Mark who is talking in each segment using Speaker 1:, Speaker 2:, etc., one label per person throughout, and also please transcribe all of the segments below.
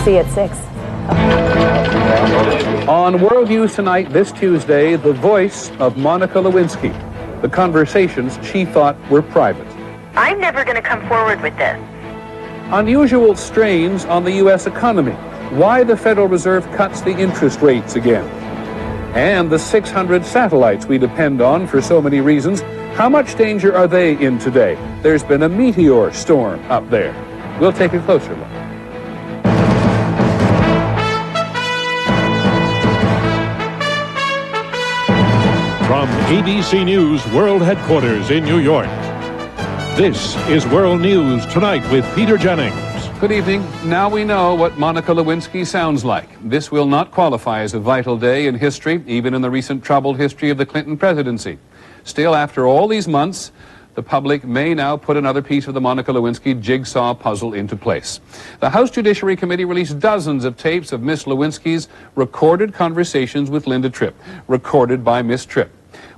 Speaker 1: See you at 6.
Speaker 2: On World News Tonight this Tuesday, the voice of Monica Lewinsky. The conversations she thought were private.
Speaker 3: I'm never going to come forward with this.
Speaker 2: Unusual strains on the U.S. economy. Why the Federal Reserve cuts the interest rates again. And the 600 satellites we depend on for so many reasons. How much danger are they in today? There's been a meteor storm up there. We'll take a closer look.
Speaker 4: From ABC News World Headquarters in New York, this is World News Tonight with Peter Jennings.
Speaker 2: Good evening. Now we know what Monica Lewinsky sounds like. This will not qualify as a vital day in history, even in the recent troubled history of the Clinton presidency. Still, after all these months, the public may now put another piece of the Monica Lewinsky jigsaw puzzle into place. The House Judiciary Committee released dozens of tapes of Miss Lewinsky's recorded conversations with Linda Tripp, recorded by Miss Tripp.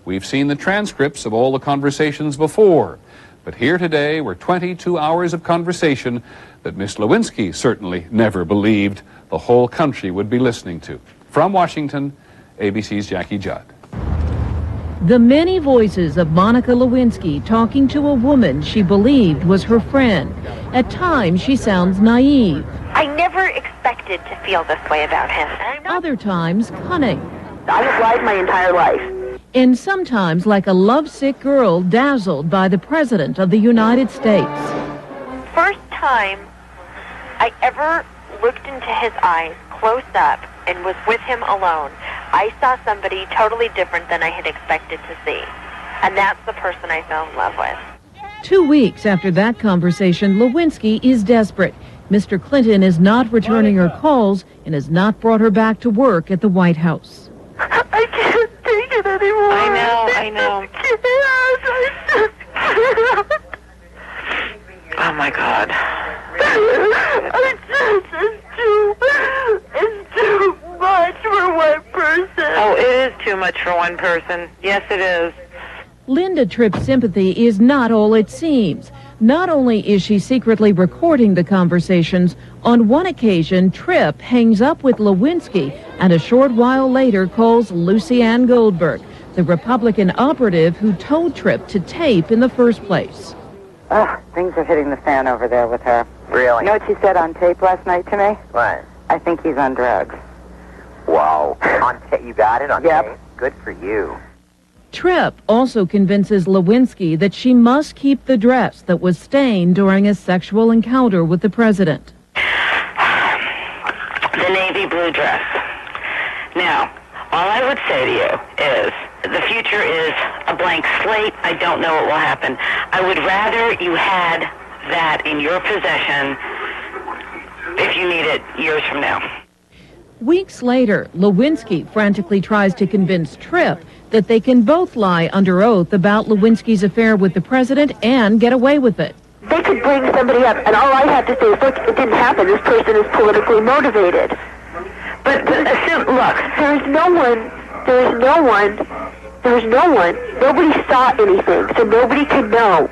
Speaker 2: We've seen the transcripts of all the conversations before, but here today were 22 hours of conversation that Miss Lewinsky certainly never believed the whole country would be listening to. From Washington, ABC's Jackie Judd.
Speaker 5: The many voices of Monica Lewinsky talking to a woman she believed was her friend. At times, she sounds naive.
Speaker 3: I never expected to feel this way about him.
Speaker 5: Other times, cunning.
Speaker 3: I have lied my entire life.
Speaker 5: And sometimes like a lovesick girl dazzled by the President of the United States.
Speaker 3: First time I ever looked into his eyes close up and was with him alone, I saw somebody totally different than I had expected to see. And that's the person I fell in love with.
Speaker 5: 2 weeks after that conversation, Lewinsky is desperate. Mr. Clinton is not returning her calls and has not brought her back to work at the White House.
Speaker 3: I can't take it anymore. I know.
Speaker 6: Oh my God.
Speaker 3: It's too much for one person.
Speaker 6: Oh, it is too much for one person. Yes, it is.
Speaker 5: Linda Tripp's sympathy is not all it seems. Not only is she secretly recording the conversations, on one occasion, Tripp hangs up with Lewinsky and a short while later calls Lucy Ann Goldberg, the Republican operative who told Tripp to tape in the first place.
Speaker 7: Things are hitting the fan over there with her.
Speaker 6: Really?
Speaker 7: You know what she said on tape last night to me?
Speaker 6: What?
Speaker 7: I think he's on drugs.
Speaker 6: Wow. You got it on
Speaker 7: Yep.
Speaker 6: tape? Good for you.
Speaker 5: Tripp also convinces Lewinsky that she must keep the dress that was stained during a sexual encounter with the president.
Speaker 6: The navy blue dress. Now, all I would say to you is the future is a blank slate. I don't know what will happen. I would rather you had that in your possession if you need it years from now.
Speaker 5: Weeks later, Lewinsky frantically tries to convince Tripp that they can both lie under oath about Lewinsky's affair with the president and get away with it.
Speaker 3: They could bring somebody up, and all I have to say is, look, it didn't happen. This person is politically motivated.
Speaker 6: But assume, look,
Speaker 3: There's no one. Nobody saw anything, so nobody could know.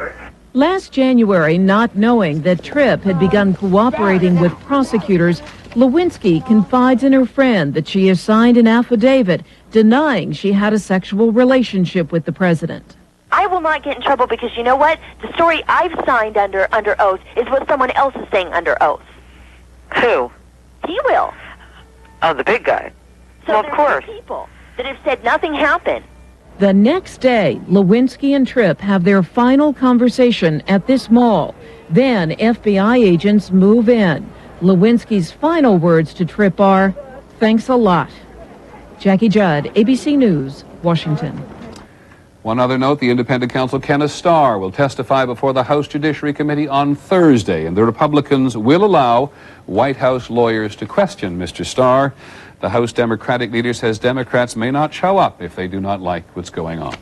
Speaker 5: Last January, not knowing that Tripp had begun cooperating with prosecutors, Lewinsky confides in her friend that she has signed an affidavit denying she had a sexual relationship with the president.
Speaker 3: I will not get in trouble because you know what? The story I've signed under oath is what someone else is saying under oath.
Speaker 6: who?
Speaker 3: He will.
Speaker 6: Oh, the big guy.
Speaker 3: So
Speaker 6: Well, of
Speaker 3: there's
Speaker 6: course.
Speaker 3: people that have said nothing happened.
Speaker 5: The next day, Lewinsky and Tripp have their final conversation at this mall. Then FBI agents move in. Lewinsky's final words to Tripp are, "Thanks a lot." Jackie Judd, ABC News, Washington.
Speaker 2: One other note, the independent counsel Kenneth Starr will testify before the House Judiciary Committee on Thursday, and the Republicans will allow White House lawyers to question Mr. Starr. The House Democratic leader says Democrats may not show up if they do not like what's going on.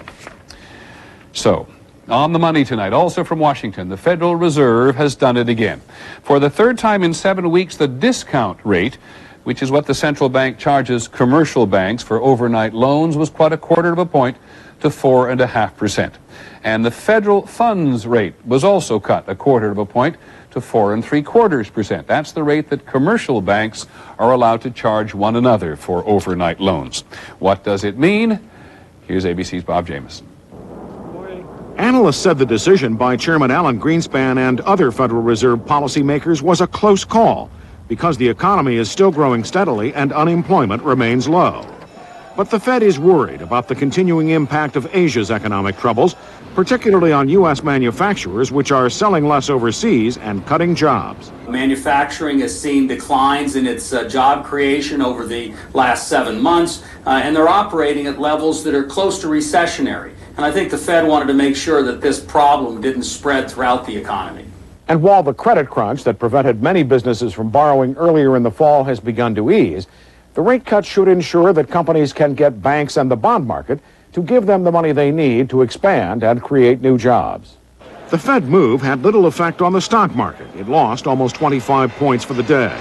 Speaker 2: So, on the money tonight, also from Washington, the Federal Reserve has done it again. For the third time in 7 weeks, the discount rate, which is what the central bank charges commercial banks for overnight loans, was cut a quarter of a point to 4.5%. And the federal funds rate was also cut a quarter of a point to 4.75%. That's the rate that commercial banks are allowed to charge one another for overnight loans. What does it mean? Here's ABC's Bob Jameson.
Speaker 1: Analysts said the decision by Chairman Alan Greenspan and other Federal Reserve policymakers was a close call because the economy is still growing steadily and unemployment remains low. But the Fed is worried about the continuing impact of Asia's economic troubles, particularly on U.S. manufacturers, which are selling less overseas and cutting jobs.
Speaker 8: Manufacturing has seen declines in its job creation over the last 7 months, and they're operating at levels that are close to recessionary. And I think the Fed wanted to make sure that this problem didn't spread throughout the economy.
Speaker 1: And while the credit crunch that prevented many businesses from borrowing earlier in the fall has begun to ease, the rate cut should ensure that companies can get banks and the bond market to give them the money they need to expand and create new jobs. The Fed move had little effect on the stock market. It lost almost 25 points for the day.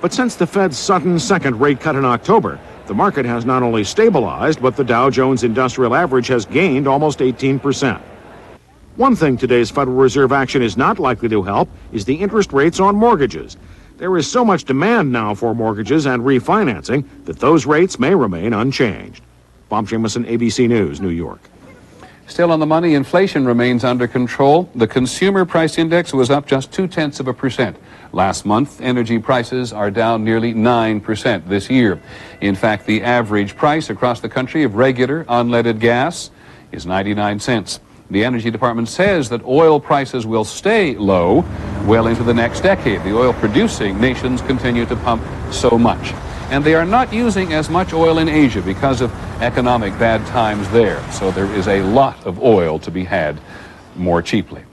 Speaker 1: But since the Fed's sudden second rate cut in October, the market has not only stabilized, but the Dow Jones Industrial Average has gained almost 18%. One thing today's Federal Reserve action is not likely to help is the interest rates on mortgages. There is so much demand now for mortgages and refinancing that those rates may remain unchanged. Bob Jameson, ABC News, New York.
Speaker 2: Still on the money, inflation remains under control. The consumer price index was up just 0.2%. Last month, energy prices are down nearly 9% this year. In fact, the average price across the country of regular unleaded gas is 99 cents. The Energy Department says that oil prices will stay low well into the next decade. The oil-producing nations continue to pump so much. And they are not using as much oil in Asia because of economic bad times there. So there is a lot of oil to be had more cheaply.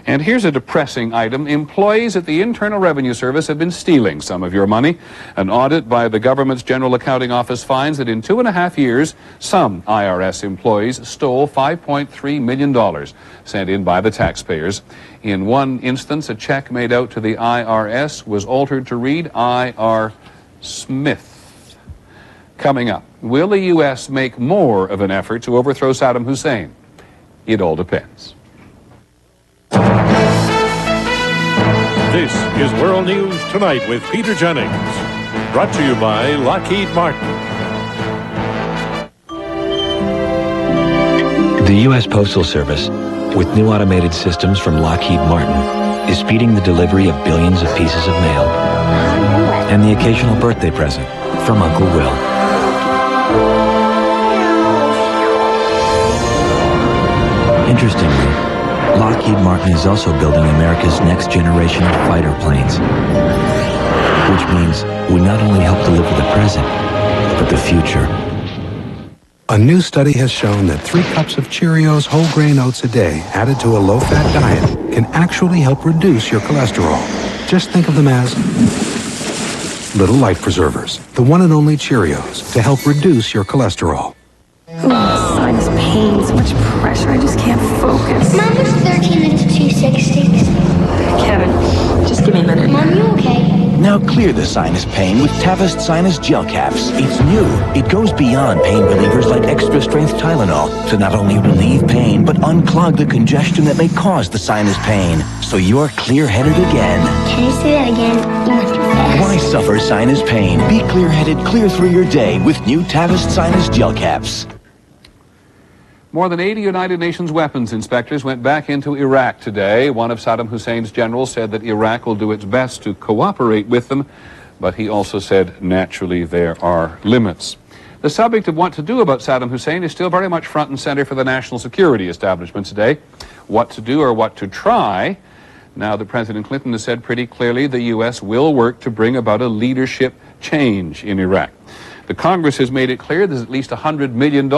Speaker 2: And here's a depressing item. Employees at the Internal Revenue Service have been stealing some of your money. An audit by the government's General Accounting Office finds that in 2.5 years, some IRS employees stole $5.3 million sent in by the taxpayers. In one instance, a check made out to the IRS was altered to read I.R. Smith. Coming up, will the U.S. make more of an effort to overthrow Saddam Hussein? It all depends.
Speaker 4: This is World News Tonight with Peter Jennings. Brought to you by Lockheed Martin.
Speaker 9: The U.S. Postal Service, with new automated systems from Lockheed Martin, is speeding the delivery of billions of pieces of mail and the occasional birthday present from Uncle Will. Interestingly, Lockheed Martin is also building America's next generation of fighter planes, which means we not only help deliver the present, but the future.
Speaker 10: A new study has shown that 3 cups of Cheerios whole grain oats a day added to a low-fat diet can actually help reduce your cholesterol. Just think of them as little life preservers, the one and only Cheerios, to help reduce your cholesterol.
Speaker 11: Sinus pain, so much pressure, I just can't focus.
Speaker 12: Mom, it's 13 minutes to 6:60.
Speaker 11: Kevin, just give me a minute.
Speaker 12: Mom, you okay?
Speaker 13: Now clear the sinus pain with Tavist Sinus Gel Caps. It's new. It goes beyond pain relievers like extra-strength Tylenol to not only relieve pain, but unclog the congestion that may cause the sinus pain. So you're clear-headed again.
Speaker 12: Can you say that again? Not too fast.
Speaker 13: Why suffer sinus pain? Be clear-headed, clear through your day with new Tavist Sinus Gel Caps.
Speaker 2: More than 80 United Nations weapons inspectors went back into Iraq today. One of Saddam Hussein's generals said that Iraq will do its best to cooperate with them, but he also said, naturally, there are limits. The subject of what to do about Saddam Hussein is still very much front and center for the national security establishment today. What to do or what to try, now that President Clinton has said pretty clearly the U.S. will work to bring about a leadership change in Iraq. The Congress has made it clear there's at least $100 million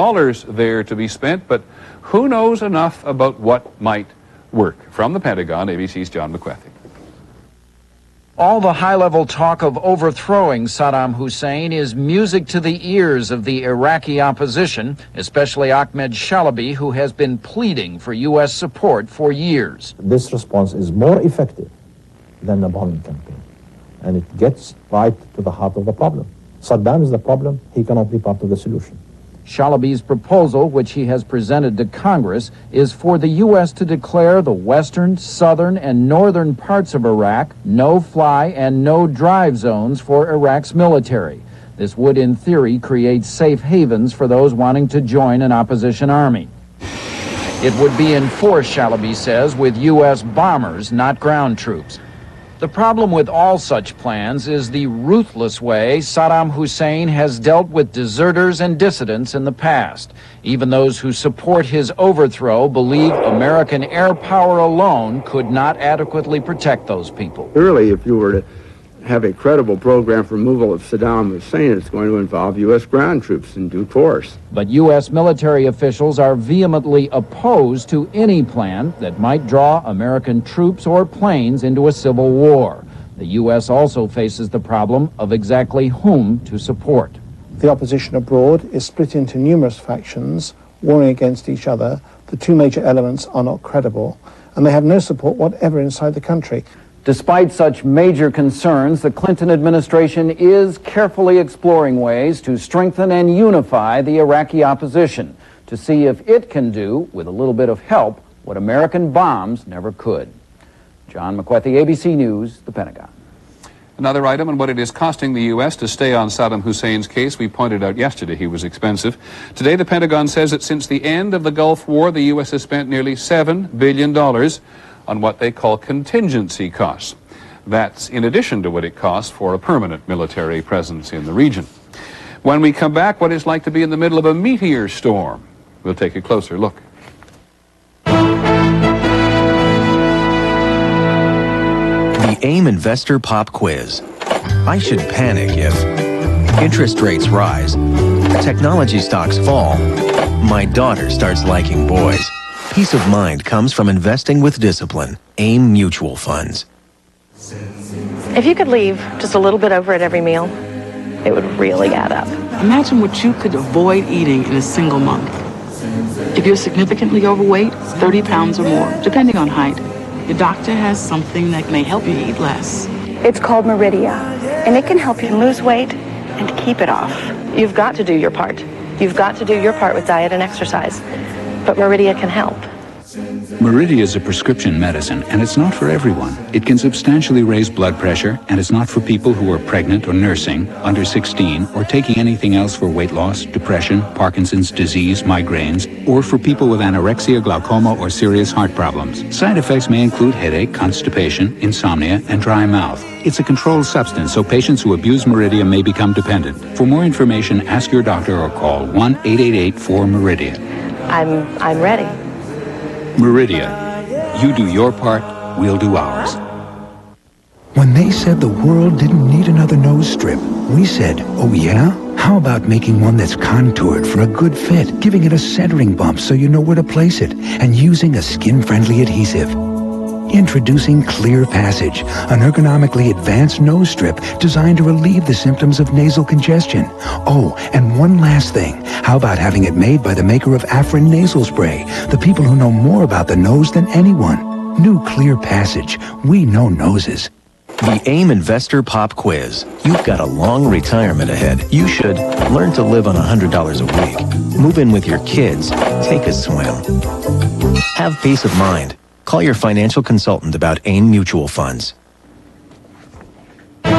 Speaker 2: there to be spent, but who knows enough about what might work? From the Pentagon, ABC's John McWethy.
Speaker 14: All the high-level talk of overthrowing Saddam Hussein is music to the ears of the Iraqi opposition, especially Ahmed Shalabi, who has been pleading for U.S. support for years.
Speaker 15: This response is more effective than the bombing campaign, and it gets right to the heart of the problem. Saddam is the problem. He cannot be part of the solution.
Speaker 14: Shalaby's proposal, which he has presented to Congress, is for the U.S. to declare the western, southern, and northern parts of Iraq no-fly and no-drive zones for Iraq's military. This would, in theory, create safe havens for those wanting to join an opposition army. It would be enforced, Shalaby says, with U.S. bombers, not ground troops. The problem with all such plans is the ruthless way Saddam Hussein has dealt with deserters and dissidents in the past. Even those who support his overthrow believe American air power alone could not adequately protect those people.
Speaker 16: Clearly, if you were to have a credible program for removal of Saddam Hussein, it's going to involve U.S. ground troops in due course.
Speaker 14: But U.S. military officials are vehemently opposed to any plan that might draw American troops or planes into a civil war. The U.S. also faces the problem of exactly whom to support.
Speaker 17: The opposition abroad is split into numerous factions, warring against each other. The two major elements are not credible, and they have no support whatever inside the country.
Speaker 14: Despite such major concerns, the Clinton administration is carefully exploring ways to strengthen and unify the Iraqi opposition to see if it can do, with a little bit of help, what American bombs never could. John McWethy, ABC News, the Pentagon.
Speaker 2: Another item on what it is costing the U.S. to stay on Saddam Hussein's case. We pointed out yesterday he was expensive. Today, the Pentagon says that since the end of the Gulf War, the U.S. has spent nearly $7 billion on what they call contingency costs. That's in addition to what it costs for a permanent military presence in the region. When we come back, what it's like to be in the middle of a meteor storm. We'll take a closer look.
Speaker 9: The AIM Investor Pop Quiz. I should panic if interest rates rise, technology stocks fall, my daughter starts liking boys. Peace of mind comes from investing with discipline. AIM Mutual Funds.
Speaker 18: If you could leave just a little bit over at every meal, it would really add up.
Speaker 19: Imagine what you could avoid eating in a single month. If you're significantly overweight, 30 pounds or more, depending on height, your doctor has something that may help you eat less.
Speaker 18: It's called Meridia, and it can help you lose weight and keep it off. You've got to do your part. You've got to do your part with diet and exercise. But Meridia can help.
Speaker 20: Meridia is a prescription medicine, and it's not for everyone. It can substantially raise blood pressure, and it's not for people who are pregnant or nursing, under 16, or taking anything else for weight loss, depression, Parkinson's disease, migraines, or for people with anorexia, glaucoma, or serious heart problems. Side effects may include headache, constipation, insomnia, and dry mouth. It's a controlled substance, so patients who abuse Meridia may become dependent. For more information, ask your doctor or call 1-888-4-MERIDIA.
Speaker 18: I'm ready.
Speaker 20: Meridia. You do your part, we'll do ours.
Speaker 10: When they said the world didn't need another nose strip, we said, oh yeah? How about making one that's contoured for a good fit, giving it a centering bump so you know where to place it, and using a skin-friendly adhesive? Introducing Clear Passage, an ergonomically advanced nose strip designed to relieve the symptoms of nasal congestion. Oh, and one last thing. How about having it made by the maker of Afrin Nasal Spray, the people who know more about the nose than anyone? New Clear Passage. We know noses.
Speaker 9: The AIM Investor Pop Quiz. You've got a long retirement ahead. You should learn to live on $100 a week. Move in with your kids. Take a swim. Have peace of mind. Call your financial consultant about AIM Mutual Funds.
Speaker 2: We're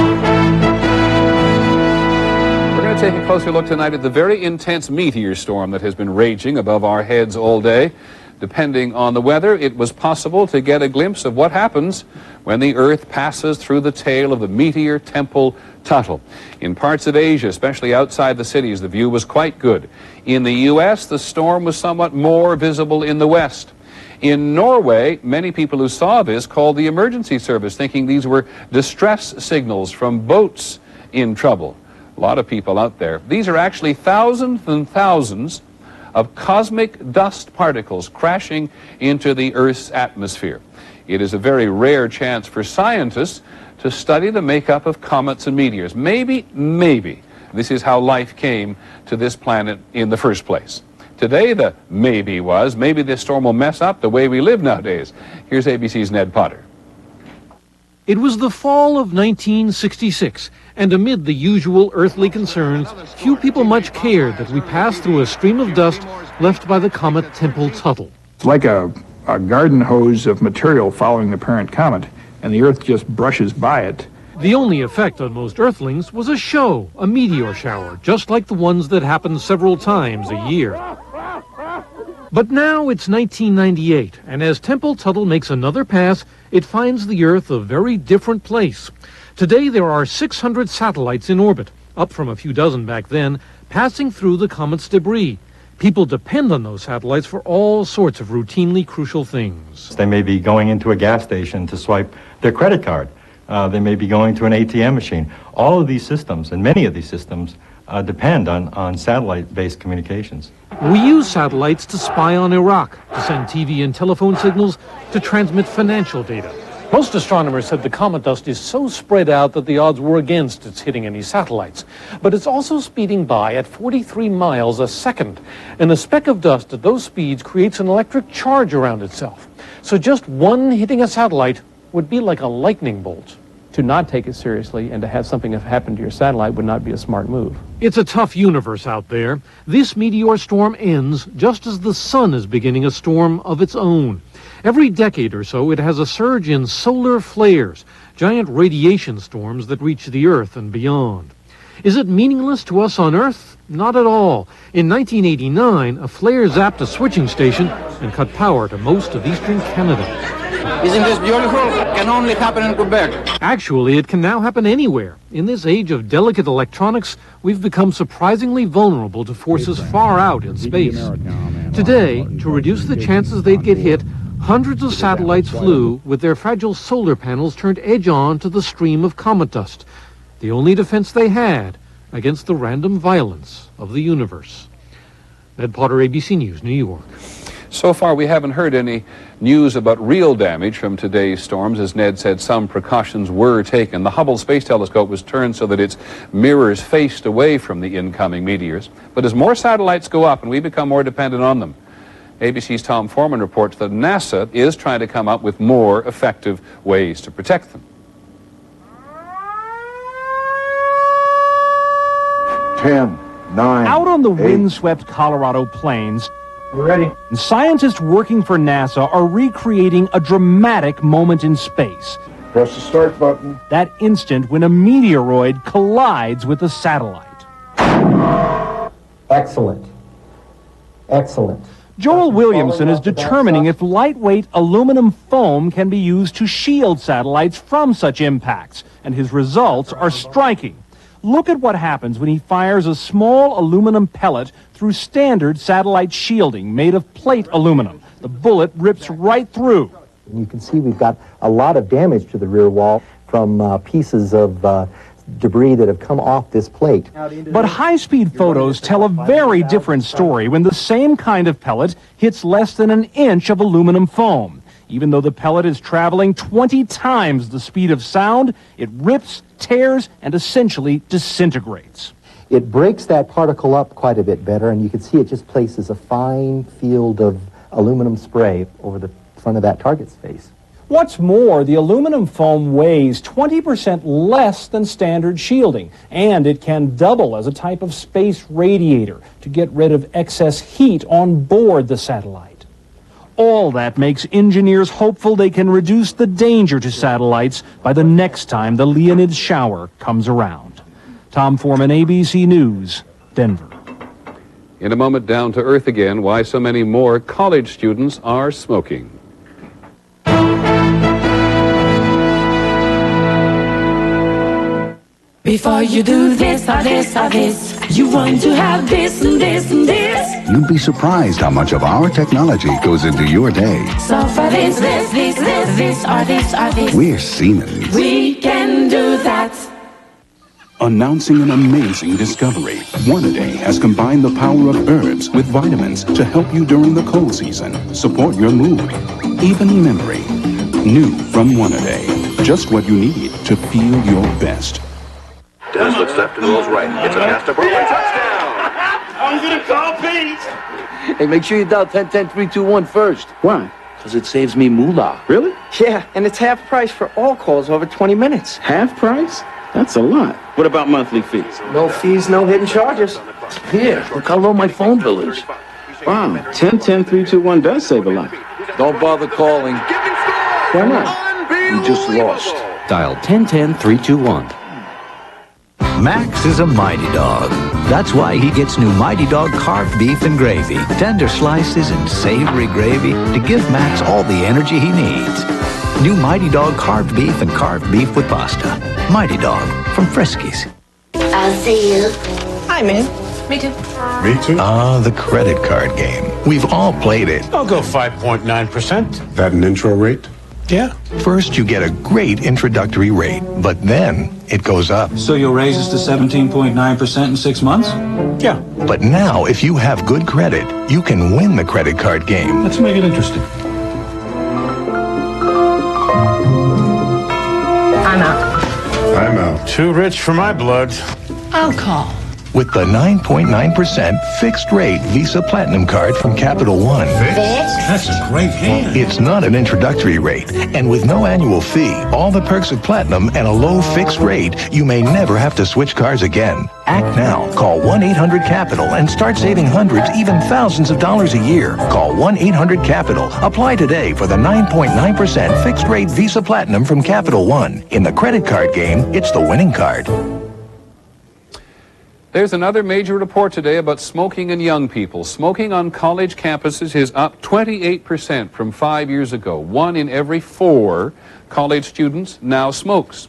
Speaker 2: going to take a closer look tonight at the very intense meteor storm that has been raging above our heads all day. Depending on the weather, it was possible to get a glimpse of what happens when the Earth passes through the tail of the meteor Tempel Tuttle. In parts of Asia, especially outside the cities, the view was quite good. In the U.S., the storm was somewhat more visible in the west. In Norway, many people who saw this called the emergency service, thinking these were distress signals from boats in trouble. A lot of people out there. These are actually thousands and thousands of cosmic dust particles crashing into the Earth's atmosphere. It is a very rare chance for scientists to study the makeup of comets and meteors. Maybe this is how life came to this planet in the first place. Today, the maybe was, maybe this storm will mess up the way we live nowadays. Here's ABC's Ned Potter.
Speaker 21: It was the fall of 1966, and amid the usual earthly concerns, few people much cared that we passed through a stream of dust left by the comet Tempel-Tuttle.
Speaker 22: It's like a garden hose of material following the parent comet, and the Earth just brushes by it.
Speaker 21: The only effect on most Earthlings was a show, a meteor shower, just like the ones that happen several times a year. But now it's 1998, and as Tempel-Tuttle makes another pass, it finds the Earth a very different place. Today there are 600 satellites in orbit, up from a few dozen back then, passing through the comet's debris. People depend on those satellites for all sorts of routinely crucial things.
Speaker 23: They may be going into a gas station to swipe their credit card. They may be going to an ATM machine. All of these systems, and many of these systems, depend on satellite-based communications.
Speaker 21: We use satellites to spy on Iraq, to send TV and telephone signals, to transmit financial data. Most astronomers said the comet dust is so spread out that the odds were against its hitting any satellites. But it's also speeding by at 43 miles a second, and a speck of dust at those speeds creates an electric charge around itself. So just one hitting a satellite would be like a lightning bolt.
Speaker 24: To not take it seriously and to have something happen to your satellite would not be a smart move.
Speaker 21: It's a tough universe out there. This meteor storm ends just as the sun is beginning a storm of its own. Every decade or so, it has a surge in solar flares, giant radiation storms that reach the Earth and beyond. Is it meaningless to us on Earth? Not at all. In 1989, a flare zapped a switching station and cut power to most of eastern Canada.
Speaker 25: Isn't this beautiful? It can only happen in Quebec.
Speaker 21: Actually, it can now happen anywhere. In this age of delicate electronics, we've become surprisingly vulnerable to forces far out in space. Today, to reduce the chances they'd get hit, hundreds of satellites flew with their fragile solar panels turned edge-on to the stream of comet dust, the only defense they had against the random violence of the universe. Ned Potter, ABC News, New York.
Speaker 2: So far, we haven't heard any news about real damage from today's storms. As Ned said, some precautions were taken. The Hubble Space Telescope was turned so that its mirrors faced away from the incoming meteors. But as more satellites go up and we become more dependent on them, ABC's Tom Foreman reports that NASA is trying to come up with more effective ways to protect them.
Speaker 26: 10, 9,
Speaker 27: Out on the
Speaker 26: 8.
Speaker 27: windswept Colorado plains,
Speaker 26: You ready?
Speaker 27: scientists working for NASA are recreating a dramatic moment in space.
Speaker 26: Press the start button.
Speaker 27: That instant when a meteoroid collides with a satellite.
Speaker 15: Excellent. Excellent.
Speaker 27: Joel Williamson is determining if lightweight aluminum foam can be used to shield satellites from such impacts, and his results are striking. Look at what happens when he fires a small aluminum pellet through standard satellite shielding made of plate aluminum. The bullet rips right through.
Speaker 15: You can see we've got a lot of damage to the rear wall from pieces of debris that have come off this plate.
Speaker 27: But high-speed photos tell a very different story when the same kind of pellet hits less than an inch of aluminum foam. Even though the pellet is traveling 20 times the speed of sound, it rips, tears, and essentially disintegrates.
Speaker 15: It breaks that particle up quite a bit better, and you can see it just places a fine field of aluminum spray over the front of that target space.
Speaker 27: What's more, the aluminum foam weighs 20% less than standard shielding, and it can double as a type of space radiator to get rid of excess heat on board the satellite. All that makes engineers hopeful they can reduce the danger to satellites by the next time the Leonid shower comes around. Tom Foreman, ABC News, Denver.
Speaker 2: In a moment, down to earth again, why so many more college students are smoking.
Speaker 11: Before you do this or this or this, you want to have this and this and this.
Speaker 28: You'd be surprised how much of our technology goes into your day.
Speaker 11: So for this or this or this.
Speaker 28: We're Siemens.
Speaker 11: We can do that.
Speaker 28: Announcing an amazing discovery. One-A-Day has combined the power of herbs with vitamins to help you during the cold season. Support your mood, even memory. New from One-A-Day. Just what you need to feel your best.
Speaker 29: Dennis looks left and rolls right. It's a pass to Broadway. Touchdown!
Speaker 30: I'm gonna call Pete.
Speaker 29: Hey, make sure you dial 10-10-3-2-1 first.
Speaker 16: Why?
Speaker 1: Because it saves me moolah.
Speaker 16: Really?
Speaker 1: Yeah, and it's half price for all calls over 20 minutes.
Speaker 16: Half price? That's a lot. What about monthly fees?
Speaker 1: No fees, no hidden charges. Here, look how low my phone bill is.
Speaker 16: Wow, 10-10-3-2-1 does save a lot.
Speaker 1: Don't bother calling.
Speaker 16: Why not?
Speaker 1: You just lost.
Speaker 3: Dial 10-10-321.
Speaker 4: Max is a mighty dog. That's why he gets new Mighty Dog carved beef and gravy. Tender slices and savory gravy to give Max all the energy he needs. New Mighty Dog carved beef and carved beef with pasta. Mighty Dog from Friskies.
Speaker 5: I'll see you.
Speaker 6: Hi, man. Me too.
Speaker 4: Me too? Ah, the credit card game. We've all played it.
Speaker 7: I'll go 5.9%.
Speaker 28: That an intro rate?
Speaker 7: Yeah.
Speaker 4: First, you get a great introductory rate, but then it goes up.
Speaker 7: So you'll raise us to 17.9% in 6 months? Yeah.
Speaker 4: But now, if you have good credit, you can win the credit card game.
Speaker 7: Let's make it interesting.
Speaker 6: I'm out.
Speaker 28: I'm out.
Speaker 7: Too rich for my blood.
Speaker 6: I'll call.
Speaker 4: With the 9.9% fixed rate Visa Platinum card from Capital One.
Speaker 7: That's a great hand.
Speaker 4: It's not an introductory rate, and with no annual fee, all the perks of Platinum, and a low fixed rate, you may never have to switch cards again. Act now. Call 1-800-CAPITAL and start saving hundreds, even thousands of dollars a year. Call 1-800-CAPITAL. Apply today for the 9.9% fixed rate Visa Platinum from Capital One. In the credit card game, it's the winning card.
Speaker 2: There's another major report today about smoking in young people. Smoking on college campuses is up 28% from 5 years ago. 1 in every 4 college students now smokes.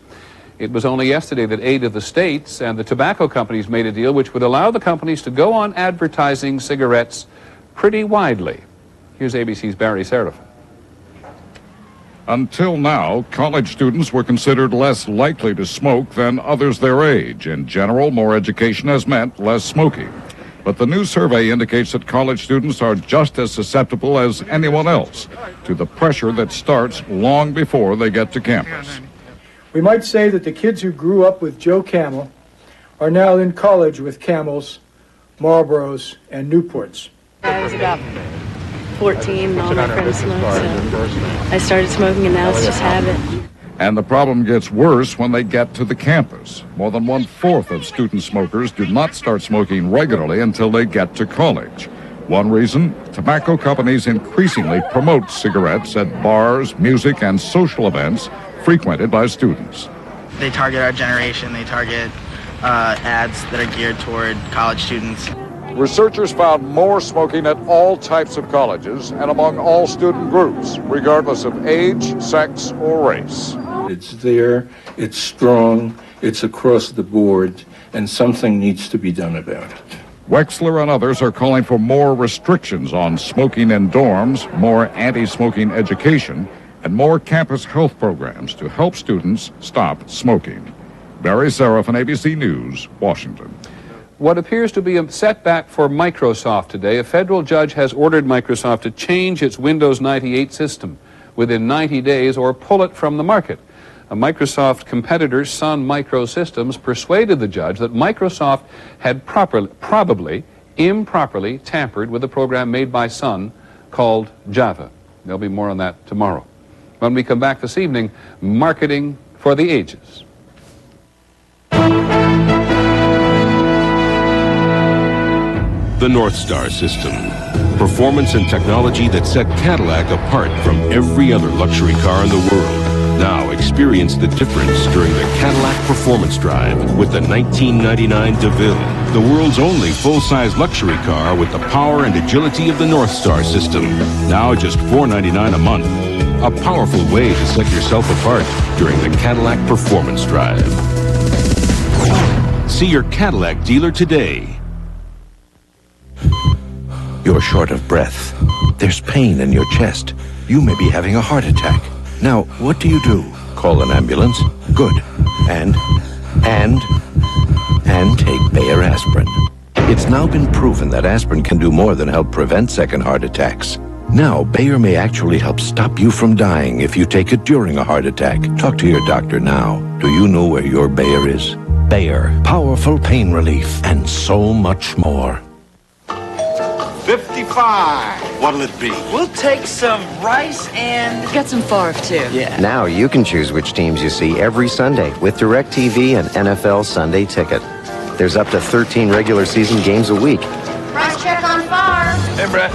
Speaker 2: It was only yesterday that 8 of the states and the tobacco companies made a deal which would allow the companies to go on advertising cigarettes pretty widely. Here's ABC's Barry Seraphin.
Speaker 8: Until now, college students were considered less likely to smoke than others their age. In general, more education has meant less smoking. But the new survey indicates that college students are just as susceptible as anyone else to the pressure that starts long before they get to campus.
Speaker 12: We might say that the kids who grew up with Joe Camel are now in college with Camels, Marlboros, and Newports.
Speaker 18: I was about 14 and all my friends smoked, so I started smoking and now it's just habit.
Speaker 8: And the problem gets worse when they get to the campus. More than 1/4 of student smokers do not start smoking regularly until they get to college. One reason, tobacco companies increasingly promote cigarettes at bars, music, and social events frequented by students.
Speaker 13: They target our generation. They target ads that are geared toward college students.
Speaker 8: Researchers found more smoking at all types of colleges and among all student groups, regardless of age, sex, or race.
Speaker 30: It's there, it's strong, it's across the board, and something needs to be done about it.
Speaker 8: Wexler and others are calling for more restrictions on smoking in dorms, more anti-smoking education, and more campus health programs to help students stop smoking. Barry Seraphin, ABC News, Washington.
Speaker 2: What appears to be a setback for Microsoft today, a federal judge has ordered Microsoft to change its Windows 98 system within 90 days or pull it from the market. A Microsoft competitor, Sun Microsystems, persuaded the judge that Microsoft had probably improperly tampered with a program made by Sun called Java. There'll be more on that tomorrow. When we come back this evening, marketing for the ages.
Speaker 31: The North Star system. Performance and technology that set Cadillac apart from every other luxury car in the world. Now experience the difference during the Cadillac Performance Drive with the 1999 DeVille, the world's only full-size luxury car with the power and agility of the North Star system. Now just $499 a month. A powerful way to set yourself apart during the Cadillac Performance Drive. See your Cadillac dealer today.
Speaker 32: You're short of breath. There's pain in your chest. You may be having a heart attack. Now, what do? Call an ambulance. Good. And take Bayer aspirin. It's now been proven that aspirin can do more than help prevent second heart attacks. Now, Bayer may actually help stop you from dying if you take it during a heart attack. Talk to your doctor now. Do you know where your Bayer is? Bayer. Powerful pain relief and so much more.
Speaker 33: 55.
Speaker 9: What'll it be?
Speaker 1: We'll take some rice and...
Speaker 6: Get some farf, too.
Speaker 1: Yeah.
Speaker 10: Now you can choose which teams you see every Sunday with DirecTV and NFL Sunday Ticket. There's up to 13 regular season games a week.
Speaker 5: Price check on farm.
Speaker 9: Hey, Brett.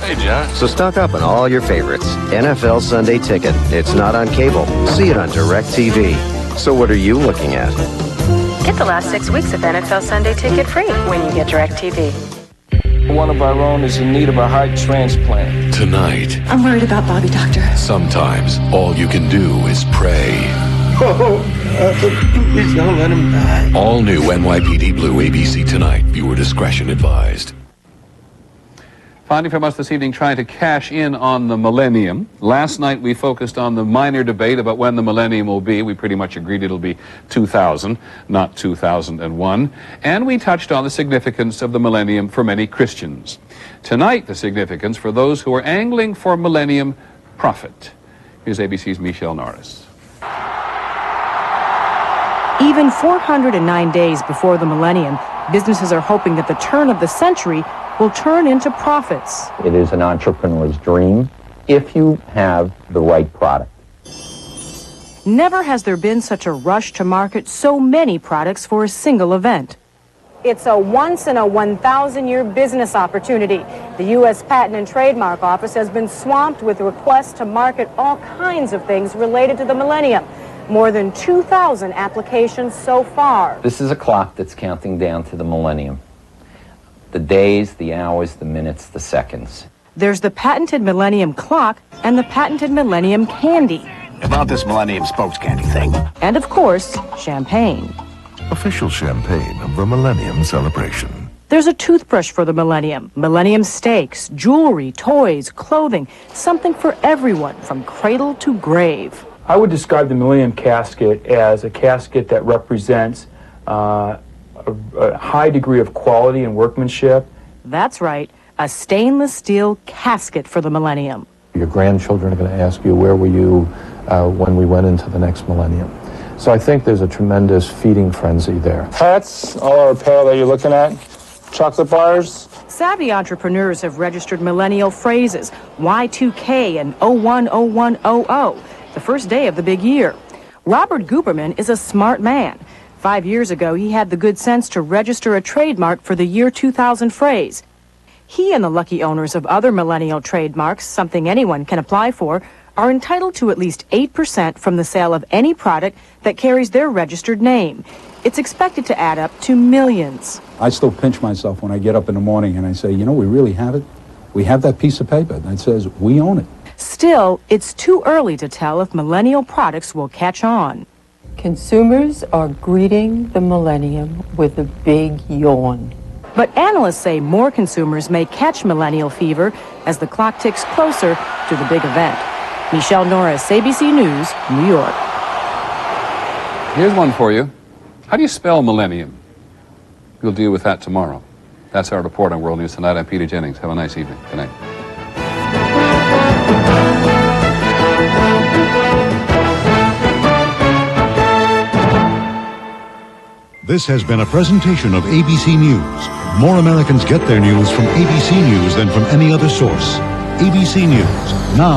Speaker 9: Hey, John.
Speaker 10: So stock up on all your favorites. NFL Sunday Ticket. It's not on cable. See it on DirecTV. So what are you looking at?
Speaker 18: Get the last 6 weeks of NFL Sunday Ticket free when you get DirecTV.
Speaker 14: One of our own is in need of a heart transplant.
Speaker 17: Tonight,
Speaker 6: I'm worried about Bobby, Doctor.
Speaker 17: sometimes all you can do is pray.
Speaker 1: Please don't let him die.
Speaker 17: All new NYPD Blue ABC tonight. Viewer discretion advised.
Speaker 2: Finding from us this evening trying to cash in on the millennium. Last night we focused on the minor debate about when the millennium will be. We pretty much agreed it'll be 2000, not 2001. And we touched on the significance of the millennium for many Christians. Tonight, the significance for those who are angling for millennium profit. Here's ABC's Michelle Norris.
Speaker 18: Even 409 days before the millennium, businesses are hoping that the turn of the century will turn into profits.
Speaker 19: It is an entrepreneur's dream if you have the right product.
Speaker 18: Never has there been such a rush to market so many products for a single event. It's a once-in-a-1,000-year business opportunity. The U.S. Patent and Trademark Office has been swamped with requests to market all kinds of things related to the millennium. More than 2,000 applications so far.
Speaker 19: This is a clock that's counting down to the millennium. The days, the hours, the minutes, the seconds.
Speaker 18: There's the patented Millennium Clock and the patented Millennium Candy.
Speaker 9: About this Millennium Spokes Candy thing.
Speaker 18: And of course, champagne.
Speaker 32: Official champagne of the Millennium Celebration.
Speaker 18: There's a toothbrush for the millennium, millennium steaks, jewelry, toys, clothing, something for everyone from cradle to grave.
Speaker 27: I would describe the Millennium Casket as a casket that represents a high degree of quality and workmanship.
Speaker 18: That's right, a stainless steel casket for the millennium.
Speaker 20: Your grandchildren are going to ask you, where were you when we went into the next millennium? So I think there's a tremendous feeding frenzy there.
Speaker 14: Hats, all our apparel that you're looking at, chocolate bars.
Speaker 18: Savvy entrepreneurs have registered millennial phrases, Y2K and 010100, the first day of the big year. Robert Guberman is a smart man. 5 years ago, he had the good sense to register a trademark for the year 2000 phrase. He and the lucky owners of other millennial trademarks, something anyone can apply for, are entitled to at least 8% from the sale of any product that carries their registered name. It's expected to add up to millions.
Speaker 7: I still pinch myself when I get up in the morning and I say, you know, we really have it. We have that piece of paper that says we own it.
Speaker 18: Still, it's too early to tell if millennial products will catch on.
Speaker 11: Consumers are greeting the millennium with a big yawn.
Speaker 18: But analysts say more consumers may catch millennial fever as the clock ticks closer to the big event. Michelle Norris, ABC News, New York.
Speaker 2: Here's one for you. How do you spell millennium? We'll deal with that tomorrow. That's our report on World News Tonight. I'm Peter Jennings. Have a nice evening. Good night.
Speaker 21: This has been a presentation of ABC News. More Americans get their news from ABC News than from any other source. ABC News, now